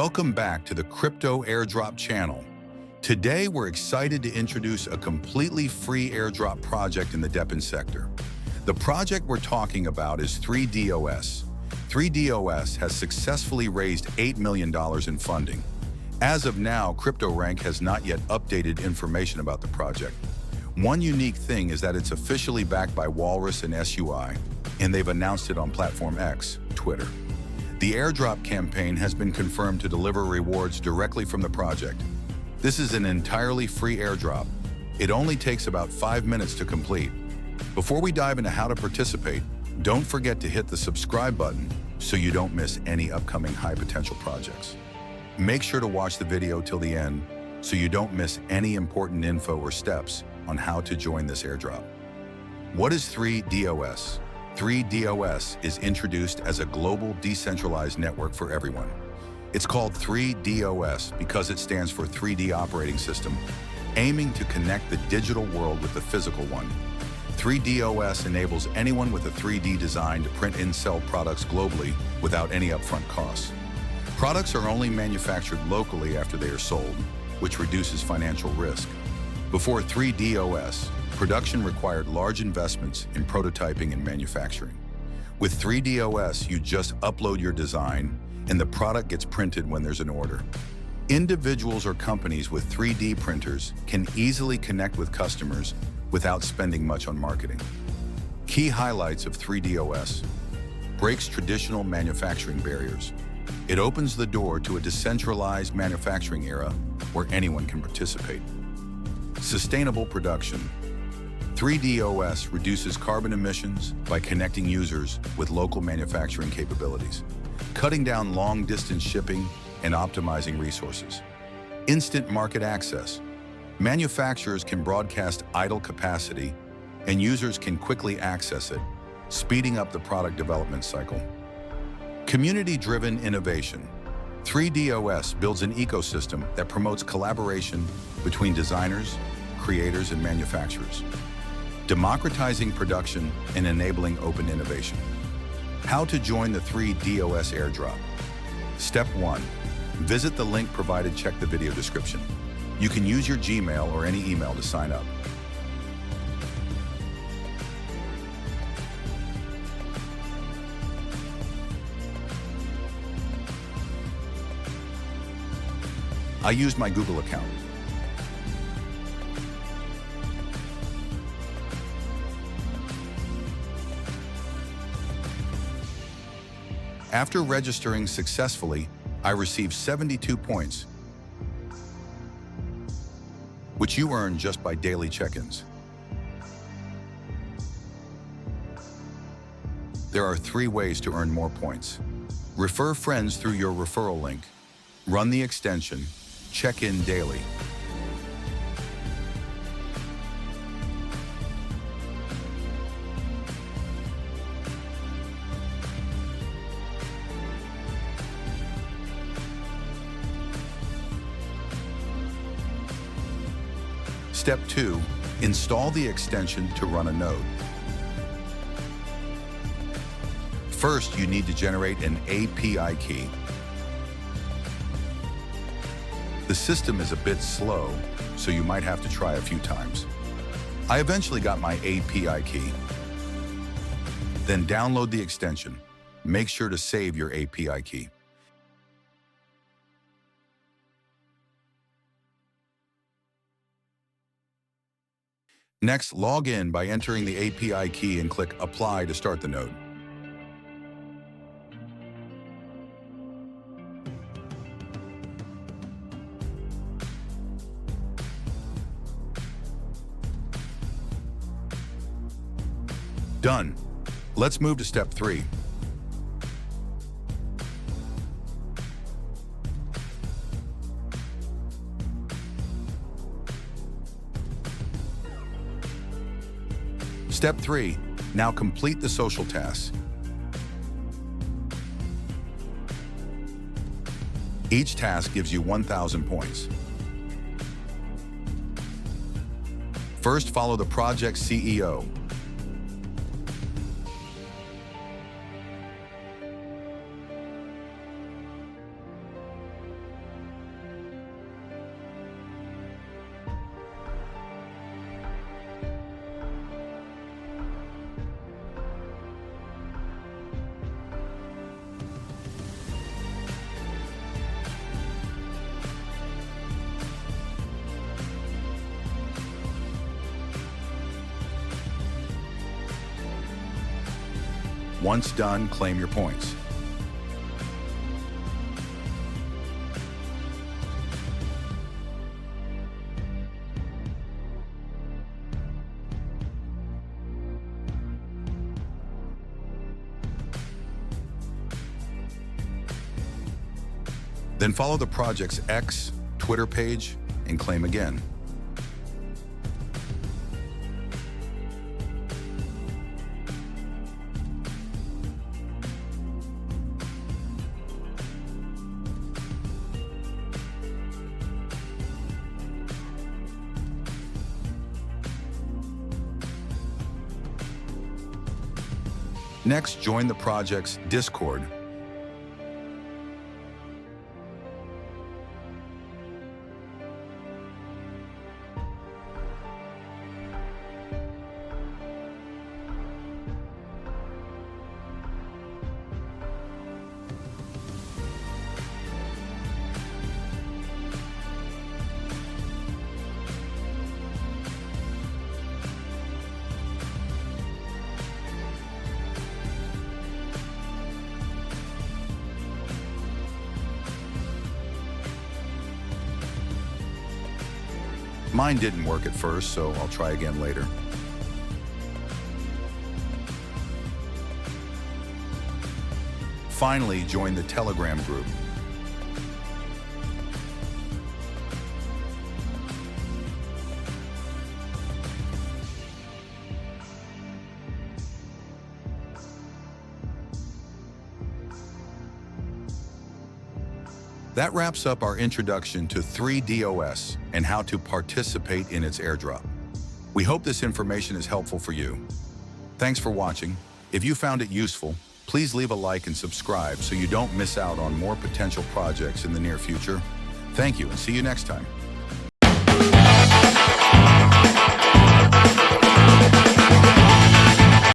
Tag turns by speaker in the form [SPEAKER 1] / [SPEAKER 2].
[SPEAKER 1] Welcome back to the Crypto Airdrop channel. Today, we're excited to introduce a completely free airdrop project in the DePIN sector. The project we're talking about is 3DOS. 3DOS has successfully raised $8 million in funding. As of now, CryptoRank has not yet updated information about the project. One unique thing is that it's officially backed by Walrus and SUI, and they've announced it on Platform X, Twitter. The airdrop campaign has been confirmed to deliver rewards directly from the project. This is an entirely free airdrop. It only takes about 5 minutes to complete. Before we dive into how to participate, don't forget to hit the subscribe button so you don't miss any upcoming high potential projects. Make sure to watch the video till the end so you don't miss any important info or steps on how to join this airdrop. What is 3DOS? 3DOS is introduced as a global decentralized network for everyone. It's called 3DOS because it stands for 3D operating system, aiming to connect the digital world with the physical one. 3DOS enables anyone with a 3D design to print and sell products globally without any upfront costs. Products are only manufactured locally after they are sold, which reduces financial risk. Before 3DOS, production required large investments in prototyping and manufacturing. With 3DOS, you just upload your design and the product gets printed when there's an order. Individuals or companies with 3D printers can easily connect with customers without spending much on marketing. Key highlights of 3DOS: breaks traditional manufacturing barriers. It opens the door to a decentralized manufacturing era where anyone can participate. Sustainable production. 3DOS reduces carbon emissions by connecting users with local manufacturing capabilities, cutting down long-distance shipping and optimizing resources. Instant market access. Manufacturers can broadcast idle capacity and users can quickly access it, speeding up the product development cycle. Community-driven innovation. 3DOS builds an ecosystem that promotes collaboration between designers, creators, and manufacturers, democratizing production and enabling open innovation. How to join the 3DOS airdrop. Step 1. Visit the link provided, check the video description. You can use your Gmail or any email to sign up. I used my Google account. After registering successfully, I received 72 points, which you earn just by daily check-ins. There are 3 ways to earn more points. Refer friends through your referral link. Run the extension. Check in daily. Step 2. Install the extension to run a node. First, you need to generate an API key. The system is a bit slow, so you might have to try a few times. I eventually got my API key. Then download the extension. Make sure to save your API key. Next, log in by entering the API key and click Apply to start the node. Done. Let's move to step 3. Step 3. Now complete the social tasks. Each task gives you 1,000 points. First, follow the project CEO. Once done, claim your points. Then follow the project's X, Twitter page, and claim again. Next, join the project's Discord. Mine didn't work at first, so I'll try again later. Finally, join the Telegram group. That wraps up our introduction to 3DOS and how to participate in its airdrop. We hope this information is helpful for you. Thanks for watching. If you found it useful, please leave a like and subscribe so you don't miss out on more potential projects in the near future. Thank you and see you next time.